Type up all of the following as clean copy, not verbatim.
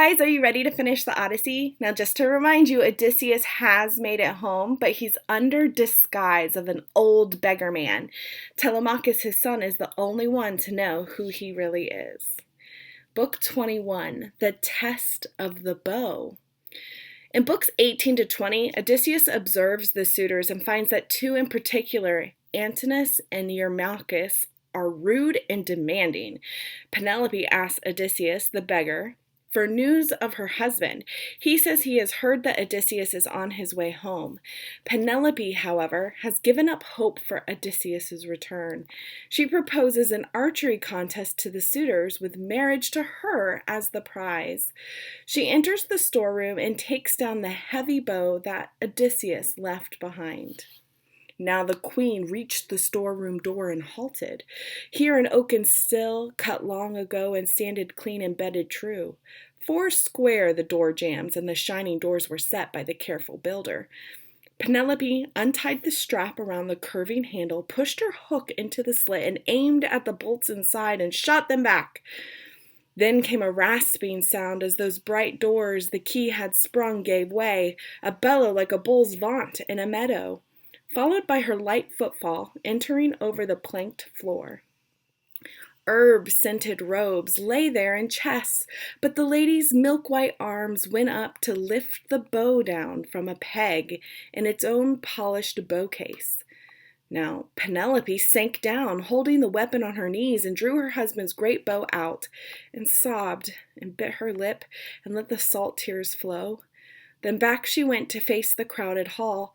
Guys, are you ready to finish the Odyssey? Now, just to remind you, Odysseus has made it home, but he's under disguise of an old beggar man. Telemachus, his son, is the only one to know who he really is. Book 21, The Test of the Bow. In books 18 to 20, Odysseus observes the suitors and finds that two in particular, Antinous and Eurymachus, are rude and demanding. Penelope asks Odysseus, the beggar, for news of her husband. He says he has heard that Odysseus is on his way home. Penelope, however, has given up hope for Odysseus's return. She proposes an archery contest to the suitors with marriage to her as the prize. She enters the storeroom and takes down the heavy bow that Odysseus left behind. Now the queen reached the storeroom door and halted. Here an oaken sill, cut long ago and sanded clean and bedded true. 4 square the door jambs, and the shining doors were set by the careful builder. Penelope untied the strap around the curving handle, pushed her hook into the slit, and aimed at the bolts inside and shot them back. Then came a rasping sound as those bright doors the key had sprung gave way, a bellow like a bull's vaunt in a meadow, followed by her light footfall entering over the planked floor. Herb-scented robes lay there in chests, but the lady's milk-white arms went up to lift the bow down from a peg in its own polished bow case. Now Penelope sank down, holding the weapon on her knees, and drew her husband's great bow out, and sobbed, and bit her lip, and let the salt tears flow. Then back she went to face the crowded hall,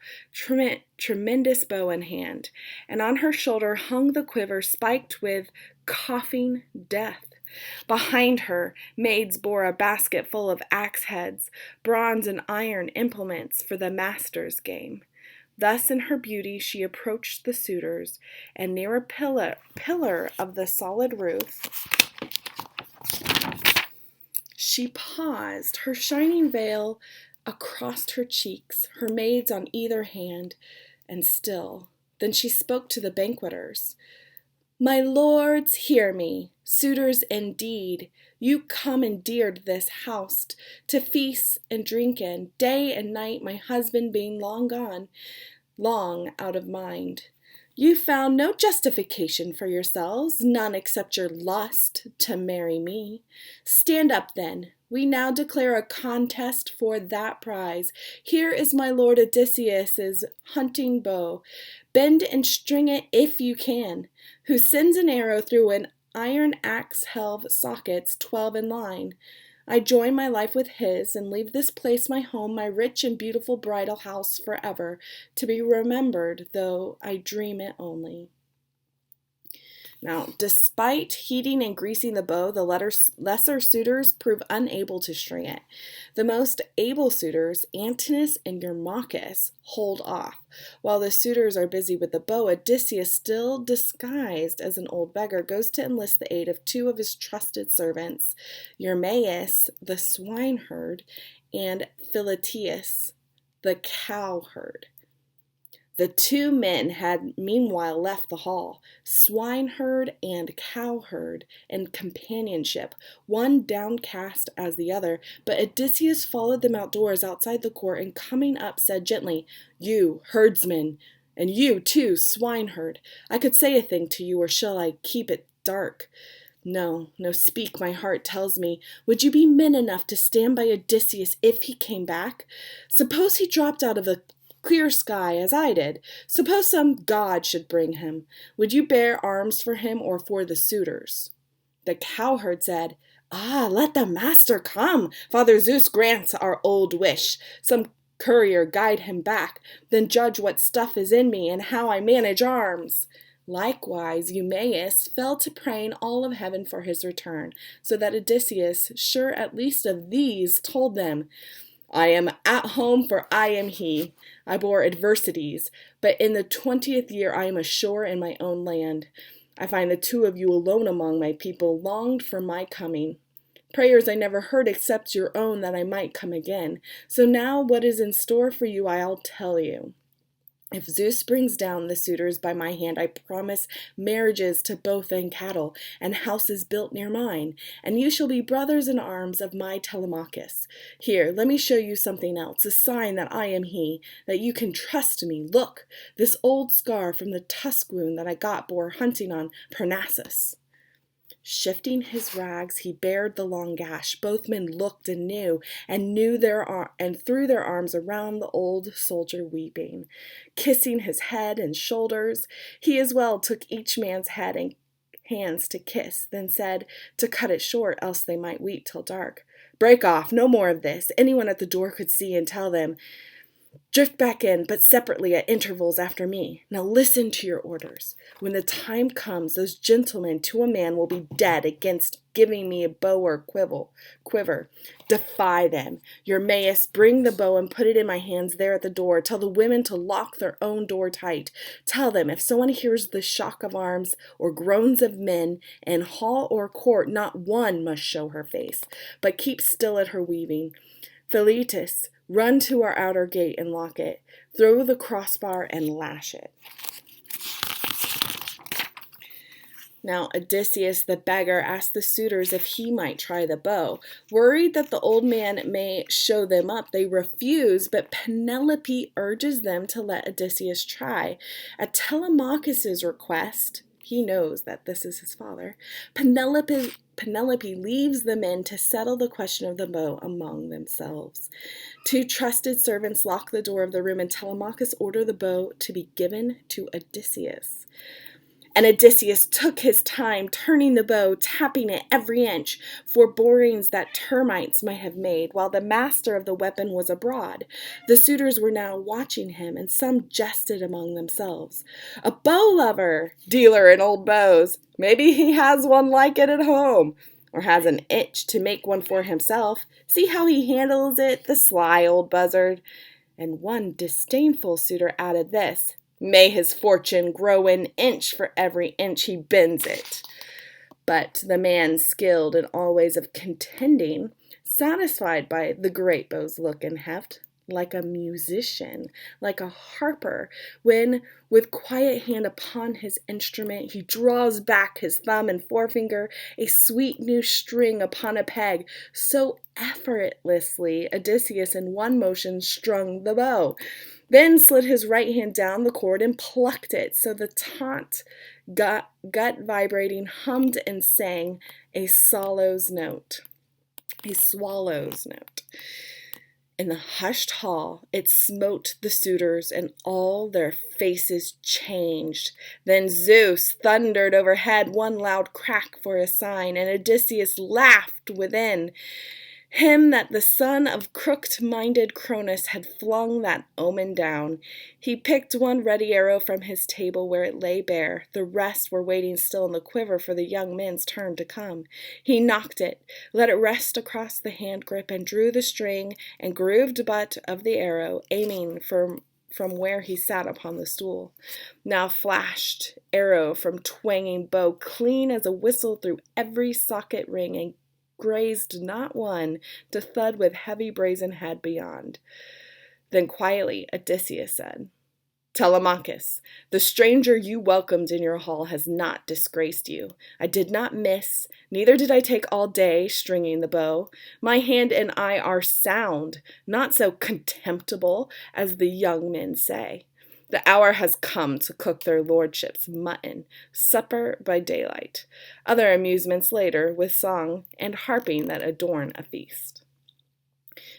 tremendous bow in hand, and on her shoulder hung the quiver spiked with coughing death. Behind her, maids bore a basket full of axe heads, bronze and iron implements for the master's game. Thus in her beauty she approached the suitors, and near a pillar of the solid roof, she paused, her shining veil across her cheeks, her maids on either hand, and still. Then she spoke to the banqueters. My lords, hear me. Suitors indeed, you commandeered this house to feast and drink in, day and night, my husband being long gone, long out of mind. You found no justification for yourselves, none except your lust to marry me. Stand up then. We now declare a contest for that prize. Here is my lord Odysseus's hunting bow. Bend and string it if you can. Who sends an arrow through an iron axe helve sockets 12 in line. I join my life with his and leave this place my home, my rich and beautiful bridal house forever, to be remembered, though I dream it only. Now, despite heating and greasing the bow, the lesser suitors prove unable to string it. The most able suitors, Antinous and Eurymachus, hold off. While the suitors are busy with the bow, Odysseus, still disguised as an old beggar, goes to enlist the aid of 2 of his trusted servants, Eumaeus, the swineherd, and Philetius, the cowherd. The 2 men had meanwhile left the hall, swineherd and cowherd, in companionship, one downcast as the other, but Odysseus followed them outdoors outside the court, and coming up said gently, You, herdsman, and you too, swineherd, I could say a thing to you, or shall I keep it dark? No, speak, my heart tells me. Would you be men enough to stand by Odysseus if he came back? Suppose he dropped out of the clear sky as I did. Suppose some god should bring him. Would you bear arms for him or for the suitors? The cowherd said, let the master come. Father Zeus grants our old wish. Some courier guide him back, then judge what stuff is in me and how I manage arms. Likewise, Eumaeus fell to praying all of heaven for his return, so that Odysseus, sure at least of these, told them, I am at home, for I am he. I bore adversities, but in the 20th year I am ashore in my own land. I find the 2 of you alone among my people longed for my coming. Prayers I never heard except your own that I might come again. So now what is in store for you I'll tell you. If Zeus brings down the suitors by my hand, I promise marriages to both and cattle, and houses built near mine, and you shall be brothers in arms of my Telemachus. Here, let me show you something else, a sign that I am he, that you can trust me. Look, this old scar from the tusk wound that I got boar hunting on Parnassus. Shifting his rags, he bared the long gash. Both men looked and threw their arms around the old soldier, weeping. Kissing his head and shoulders, he as well took each man's head and hands to kiss, then said, to cut it short, else they might weep till dark, "Break off, no more of this. Anyone at the door could see, and tell them, drift back in, but separately at intervals after me. Now listen to your orders. When the time comes, those gentlemen to a man will be dead against giving me a bow or quiver. Defy them. Eumaeus, bring the bow and put it in my hands there at the door. Tell the women to lock their own door tight. Tell them, if someone hears the shock of arms or groans of men in hall or court, not one must show her face, but keep still at her weaving. Philetus, run to our outer gate and lock it. Throw the crossbar and lash it." Now Odysseus the beggar asked the suitors if he might try the bow. Worried that the old man may show them up, they refuse, but Penelope urges them to let Odysseus try. At Telemachus's request, he knows that this is his father, Penelope leaves the men to settle the question of the bow among themselves. Two trusted servants lock the door of the room, and Telemachus ordered the bow to be given to Odysseus. And Odysseus took his time, turning the bow, tapping it every inch for borings that termites might have made, while the master of the weapon was abroad. The suitors were now watching him, and some jested among themselves. "A bow lover, dealer in old bows. Maybe he has one like it at home, or has an itch to make one for himself. See how he handles it, the sly old buzzard." And one disdainful suitor added this, "May his fortune grow an inch for every inch he bends it." But the man skilled in all ways of contending, satisfied by the great bow's look and heft, like a musician, like a harper, when, with quiet hand upon his instrument, he draws back his thumb and forefinger, a sweet new string upon a peg, so effortlessly Odysseus in one motion strung the bow, then slid his right hand down the cord and plucked it, so the taut, gut vibrating, hummed and sang a swallow's note. In the hushed hall, it smote the suitors, and all their faces changed. Then Zeus thundered overhead, one loud crack for a sign, and Odysseus laughed within him that the son of crooked-minded Cronus had flung that omen down. He picked one ready arrow from his table where it lay bare. The rest were waiting still in the quiver for the young men's turn to come. He knocked it, let it rest across the hand grip, and drew the string and grooved butt of the arrow, aiming from where he sat upon the stool. Now flashed arrow from twanging bow, clean as a whistle through every socket ring, and grazed not one to thud with heavy brazen head beyond. Then quietly Odysseus said, "Telemachus, the stranger you welcomed in your hall has not disgraced you. I did not miss, neither did I take all day stringing the bow. My hand and eye are sound, not so contemptible as the young men say. The hour has come to cook their lordships mutton, supper by daylight, other amusements later, with song and harping that adorn a feast."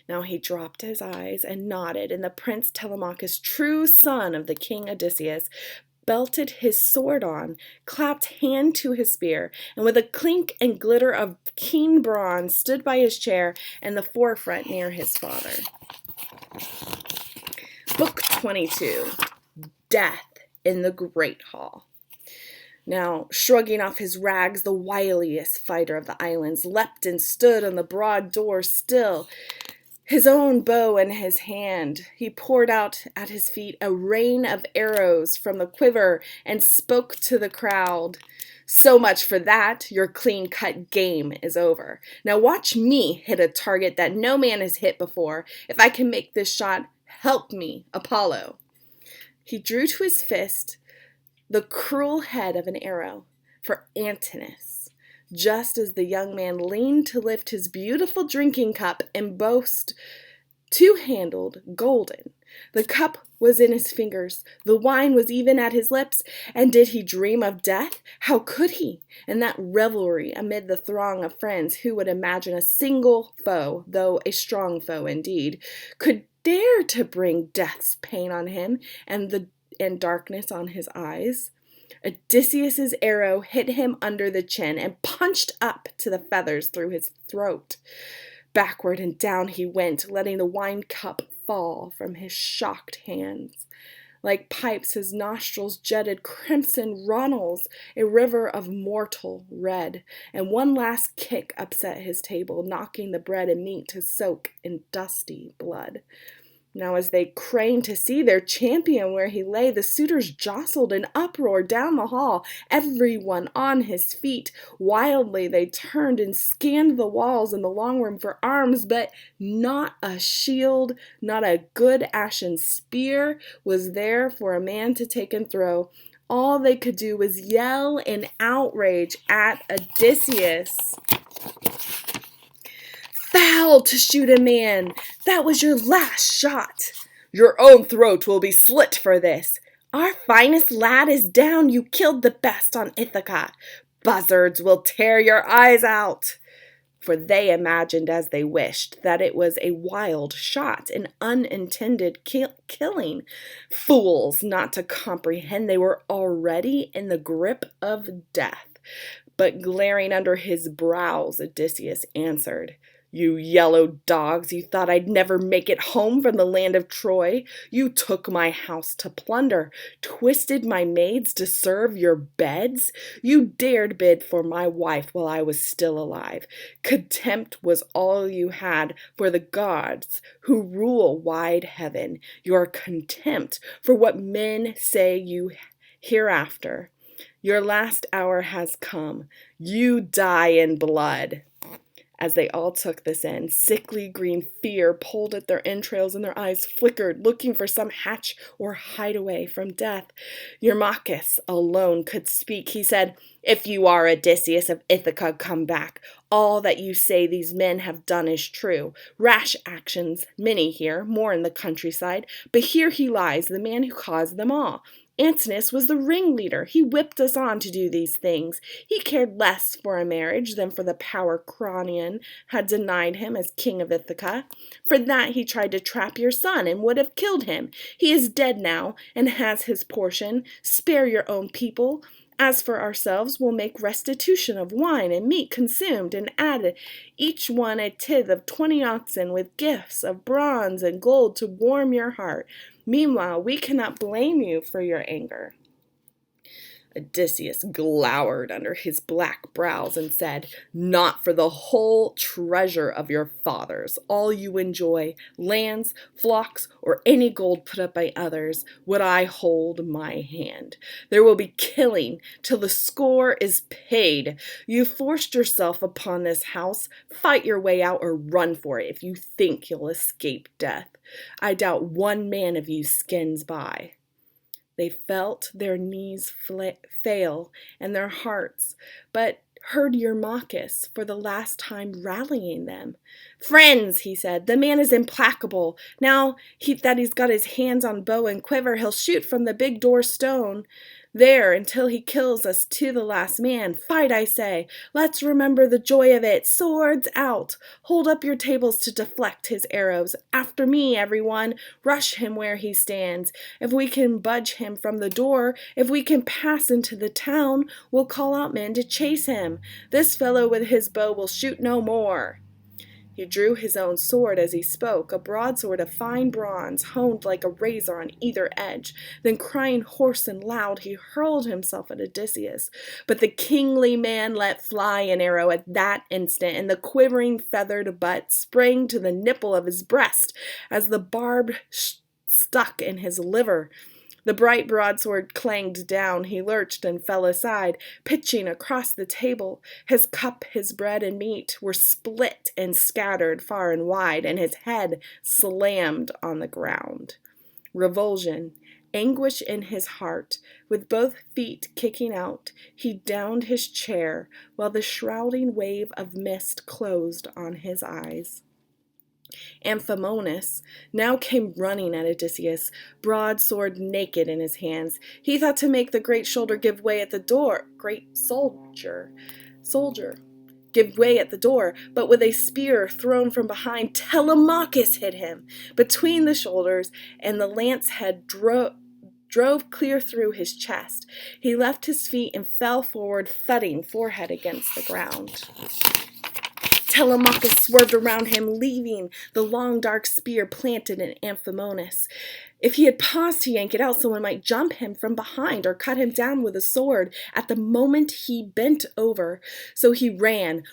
Now he dropped his eyes and nodded, and the prince Telemachus, true son of the king Odysseus, belted his sword on, clapped hand to his spear, and with a clink and glitter of keen bronze stood by his chair in the forefront near his father. Book 22. Death in the Great Hall. Now, shrugging off his rags, the wiliest fighter of the islands leapt and stood on the broad door still, his own bow in his hand. He poured out at his feet a rain of arrows from the quiver and spoke to the crowd. "So much for that. Your clean-cut game is over. Now watch me hit a target that no man has hit before. If I can make this shot, help me, Apollo." He drew to his fist the cruel head of an arrow for Antinous, just as the young man leaned to lift his beautiful drinking cup embossed two-handled, golden. The cup was in his fingers, the wine was even at his lips, and did he dream of death? How could he, in that revelry amid the throng of friends who would imagine a single foe, though a strong foe indeed, could dare to bring death's pain on him and darkness on his eyes? Odysseus's arrow hit him under the chin and punched up to the feathers through his throat. Backward and down he went, letting the wine cup fall from his shocked hands. Like pipes, his nostrils jetted crimson runnels, a river of mortal red, and one last kick upset his table, knocking the bread and meat to soak in dusty blood. Now as they craned to see their champion where he lay, the suitors jostled in uproar down the hall, everyone on his feet. Wildly they turned and scanned the walls in the long room for arms, but not a shield, not a good ashen spear was there for a man to take and throw. All they could do was yell in outrage at Odysseus. Foul to shoot a man! That was your last shot! Your own throat will be slit for this! Our finest lad is down! You killed the best on Ithaca! Buzzards will tear your eyes out! For they imagined as they wished that it was a wild shot, an unintended killing. Fools not to comprehend they were already in the grip of death. But glaring under his brows, Odysseus answered, You yellow dogs, you thought I'd never make it home from the land of Troy. You took my house to plunder, twisted my maids to serve your beds. You dared bid for my wife while I was still alive. Contempt was all you had for the gods who rule wide heaven. Your contempt for what men say you hereafter. Your last hour has come. You die in blood. As they all took this in, sickly green fear pulled at their entrails and their eyes flickered, looking for some hatch or hideaway from death. Eurymachus alone could speak. He said, If you are Odysseus of Ithaca, come back. All that you say these men have done is true. Rash actions, many here, more in the countryside, but here he lies, the man who caused them all. Antinous was the ringleader. He whipped us on to do these things. He cared less for a marriage than for the power Cronion had denied him as king of Ithaca. For that he tried to trap your son and would have killed him. He is dead now and has his portion. Spare your own people. As for ourselves, we'll make restitution of wine and meat consumed, and add each one a tithe of 20 oxen with gifts of bronze and gold to warm your heart. Meanwhile, we cannot blame you for your anger. Odysseus glowered under his black brows and said, Not for the whole treasure of your fathers, all you enjoy, lands, flocks, or any gold put up by others, would I hold my hand. There will be killing till the score is paid. You forced yourself upon this house. Fight your way out or run for it if you think you'll escape death. I doubt one man of you skins by. They felt their knees fail and their hearts, but heard Eurymachus for the last time rallying them. Friends, he said, the man is implacable. Now that he's got his hands on bow and quiver, he'll shoot from the big door stone there until he kills us to the last man. Fight, I say. Let's remember the joy of it. Swords out. Hold up your tables to deflect his arrows. After me, everyone. Rush him where he stands. If we can budge him from the door, if we can pass into the town, we'll call out men to chase him. This fellow with his bow will shoot no more. He drew his own sword as he spoke, a broadsword of fine bronze, honed like a razor on either edge. Then, crying hoarse and loud, he hurled himself at Odysseus. But the kingly man let fly an arrow at that instant, and the quivering feathered butt sprang to the nipple of his breast as the barb stuck in his liver. The bright broadsword clanged down. He lurched and fell aside, pitching across the table. His cup, his bread and meat were split and scattered far and wide, and his head slammed on the ground. Revulsion, Anguish in his heart, with both feet kicking out, he downed his chair, while the shrouding wave of mist closed on his eyes. Amphimonus now came running at Odysseus, broadsword naked in his hands. He thought to make the great shoulder give way at the door. Great soldier. Give way at the door, but with a spear thrown from behind, Telemachus hit him between the shoulders, and the lance head drove clear through his chest. He left his feet and fell forward, thudding forehead against the ground. Telemachus swerved around him, leaving the long dark spear planted in Amphimonus. If he had paused to yank it out, someone might jump him from behind or cut him down with a sword at the moment he bent over. So he ran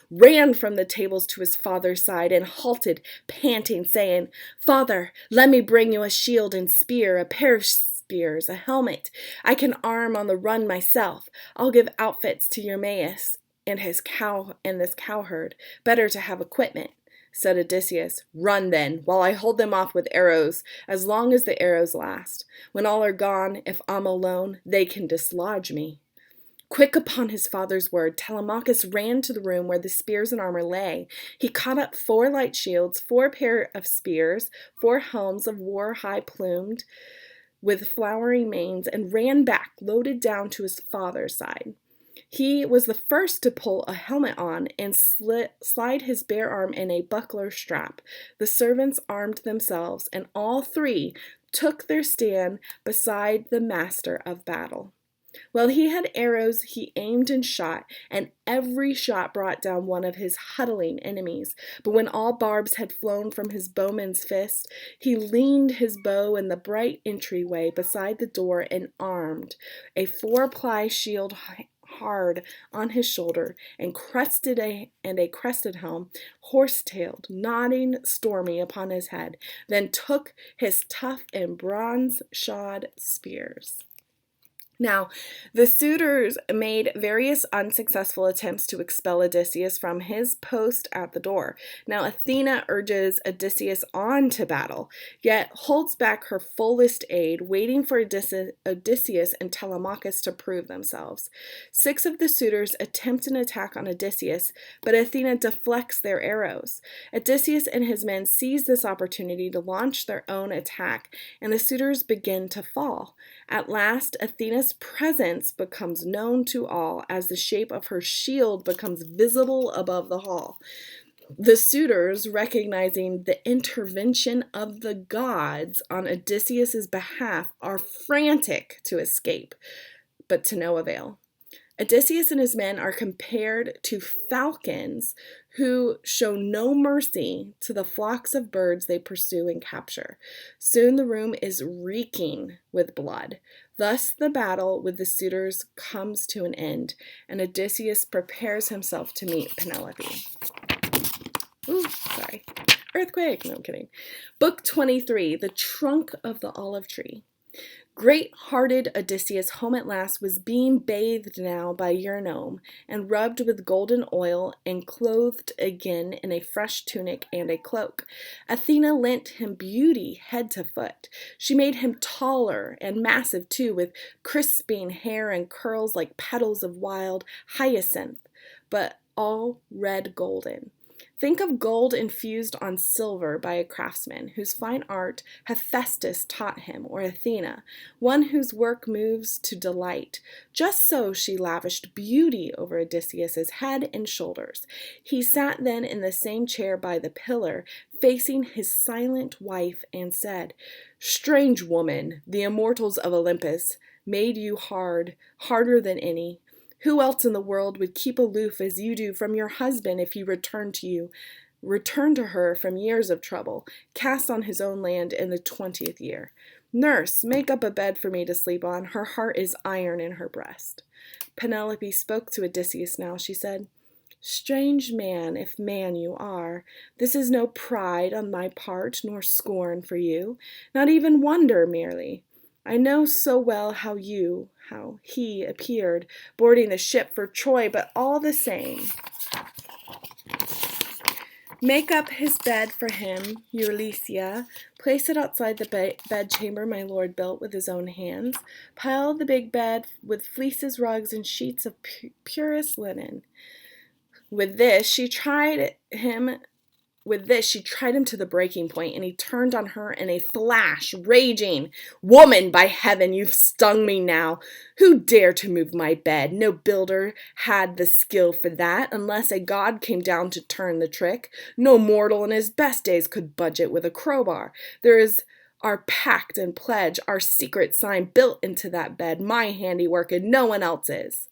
from the tables to his father's side and halted, panting, saying, "Father, let me bring you a shield and spear, a pair of spears, a helmet. I can arm on the run myself. I'll give outfits to Eumaeus and this cowherd. Better to have equipment." Said Odysseus, "Run then, while I hold them off with arrows, as long as the arrows last. When all are gone, if I'm alone, they can dislodge me." Quick upon his father's word, Telemachus ran to the room where the spears and armor lay. He caught up 4 light shields, 4 pair of spears, 4 helms of war high plumed, with flowering manes, and ran back, loaded down to his father's side. He was the first to pull a helmet on and slide his bare arm in a buckler strap. The servants armed themselves, and all 3 took their stand beside the master of battle. While he had arrows, he aimed and shot, and every shot brought down one of his huddling enemies. But when all barbs had flown from his bowman's fist, he leaned his bow in the bright entryway beside the door and armed a 4-ply shield hard on his shoulder, and a crested helm, horse-tailed, nodding stormy upon his head, then took his tough and bronze-shod spears. Now, the suitors made various unsuccessful attempts to expel Odysseus from his post at the door. Now, Athena urges Odysseus on to battle, yet holds back her fullest aid, waiting for Odysseus and Telemachus to prove themselves. 6 of the suitors attempt an attack on Odysseus, but Athena deflects their arrows. Odysseus and his men seize this opportunity to launch their own attack, and the suitors begin to fall. At last, Athena's presence becomes known to all as the shape of her shield becomes visible above the hall. The suitors, recognizing the intervention of the gods on Odysseus' behalf, are frantic to escape, but to no avail. Odysseus and his men are compared to falcons who show no mercy to the flocks of birds they pursue and capture. Soon the room is reeking with blood. Thus the battle with the suitors comes to an end, and Odysseus prepares himself to meet Penelope. Earthquake! No, I'm kidding. Book 23, The Trunk of the Olive Tree. Great-hearted Odysseus, home at last, was being bathed now by Eurynomé, and rubbed with golden oil, and clothed again in a fresh tunic and a cloak. Athena lent him beauty head to foot. She made him taller and massive, too, with crisping hair and curls like petals of wild hyacinth, but all red golden. Think of gold infused on silver by a craftsman, whose fine art Hephaestus taught him, or Athena, one whose work moves to delight. Just so she lavished beauty over Odysseus' head and shoulders. He sat then in the same chair by the pillar, facing his silent wife, and said, "Strange woman, the immortals of Olympus made you harder than any. Who else in the world would keep aloof as you do from your husband if he returned to her from years of trouble, cast on his own land in the 20th year? Nurse, make up a bed for me to sleep on. Her heart is iron in her breast." Penelope spoke to Odysseus now. She said, "Strange man, if man you are, this is no pride on my part, nor scorn for you, not even wonder merely. I know so well how he appeared, boarding the ship for Troy, but all the same, Make up his bed for him, Ulysses. Place it outside the bedchamber my lord built with his own hands. Pile the big bed with fleeces, rugs, and sheets of purest linen. With this, she tried him to the breaking point, and he turned on her in a flash, raging, "Woman, by heaven, you've stung me now. Who dare to move my bed? No builder had the skill for that, unless a god came down to turn the trick. No mortal in his best days could budge it with a crowbar. There is our pact and pledge, our secret sign built into that bed, my handiwork and no one else's."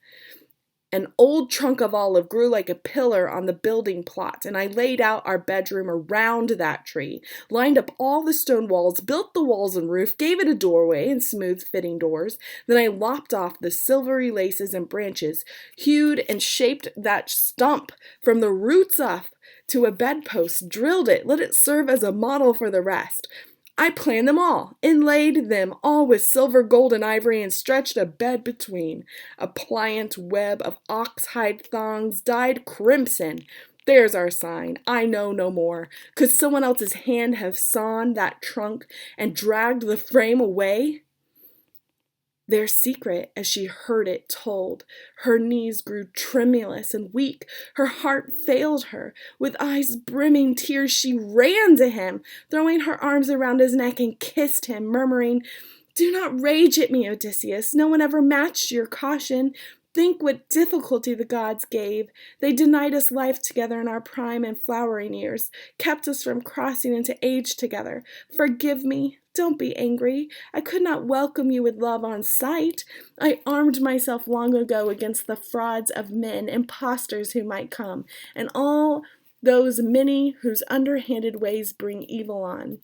An old trunk of olive grew like a pillar on the building plot, and I laid out our bedroom around that tree, lined up all the stone walls, built the walls and roof, gave it a doorway and smooth fitting doors. Then I lopped off the silvery laces and branches, hewed and shaped that stump from the roots up to a bedpost, drilled it, let it serve as a model for the rest. I planned them all, inlaid them all with silver, gold, and ivory, and stretched a bed between. A pliant web of ox-hide thongs dyed crimson. There's our sign. I know no more. Could someone else's hand have sawn that trunk and dragged the frame away? Their secret, as she heard it told, her knees grew tremulous and weak. Her heart failed her. With eyes brimming tears, she ran to him, throwing her arms around his neck and kissed him, murmuring, "Do not rage at me, Odysseus. No one ever matched your caution. Think what difficulty the gods gave. They denied us life together in our prime and flowering years, kept us from crossing into age together. Forgive me. Don't be angry. I could not welcome you with love on sight. I armed myself long ago against the frauds of men, impostors who might come, and all those many whose underhanded ways bring evil on.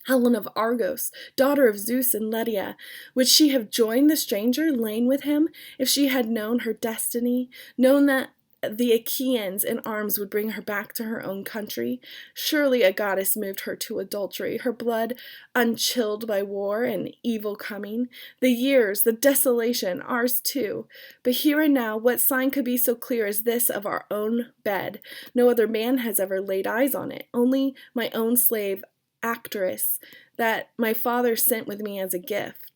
Helen of Argos, daughter of Zeus and Lydia, would she have joined the stranger, lain with him, if she had known her destiny, known that the Achaeans in arms would bring her back to her own country? Surely a goddess moved her to adultery, her blood unchilled by war and evil coming. The years, the desolation, ours too. But here and now, what sign could be so clear as this of our own bed? No other man has ever laid eyes on it, only my own slave actress that my father sent with me as a gift.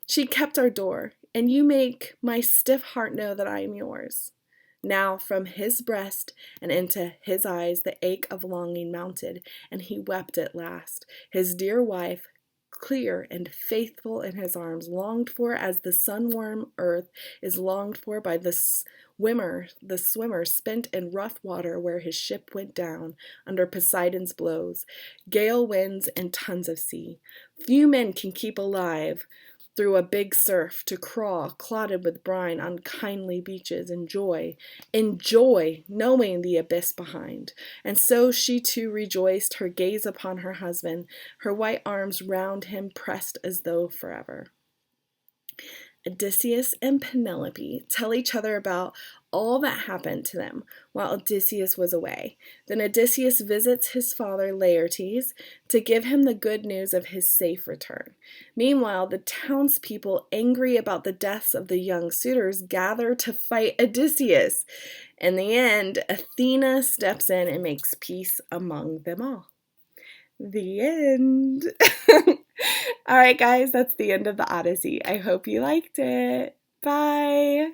She kept our door, and you make my stiff heart know that I am yours. Now from his breast and into his eyes the ache of longing mounted, and he wept at last. His dear wife, clear and faithful in his arms, longed for as the sun-warm earth is longed for by the swimmer spent in rough water where his ship went down under Poseidon's blows, gale winds and tons of sea. Few men can keep alive through a big surf, to crawl, clotted with brine, on kindly beaches, enjoy, knowing the abyss behind. And so she too rejoiced, her gaze upon her husband, her white arms round him pressed as though forever. Odysseus and Penelope tell each other about all that happened to them while Odysseus was away. Then Odysseus visits his father Laertes to give him the good news of his safe return. Meanwhile, the townspeople, angry about the deaths of the young suitors, gather to fight Odysseus. In the end, Athena steps in and makes peace among them all. The end. All right, guys, that's the end of the Odyssey. I hope you liked it. Bye.